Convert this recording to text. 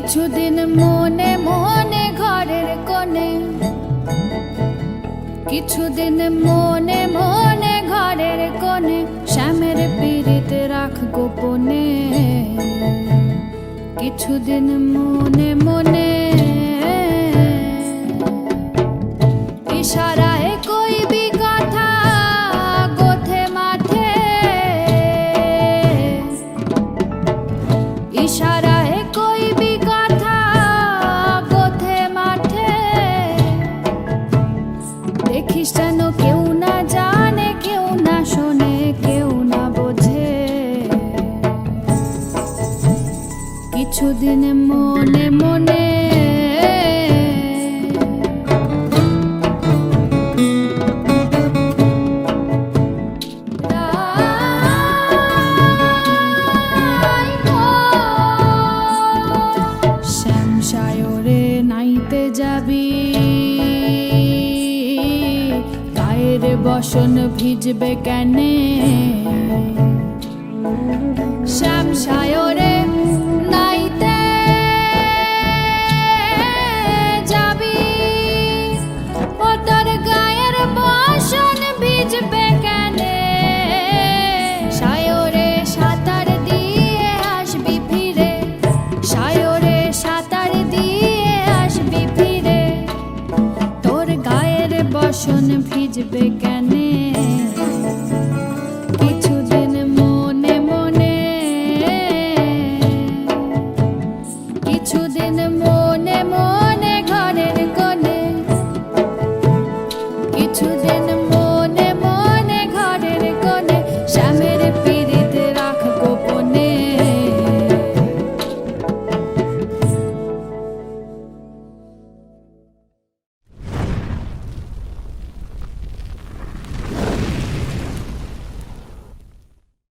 কিছুদিন মনে মনে ঘরের কোণে, কিছুদিন মনে মনে ঘরের কোণে, শ্যামের পীড়িত রাখ গোপনে। কিছুদিন মনে মনে ইশারায় কইবি কথা গোথে মাঠে, ইশারায় কইবি কথা গোথে মাঠে। দেখিস যেন কেউ না জানে, কেউ না শোনে, কেউ না বোঝে। কিছুদিন মনে মনে শ্যামসায়রে নাইতে যাবি, গায়ের বসন ভিজবে কেনে। শ্যামসায়রে নাইতে যাবি, ও তোর গায়ের বসন ভিজবে কেনে। সায়রে সাঁতার দিয়ে আসবি ফিরে, সায়রে সাঁতার দিয়ে আসবি ফিরে, তোর গায়ের বসন ভিজবে কেন।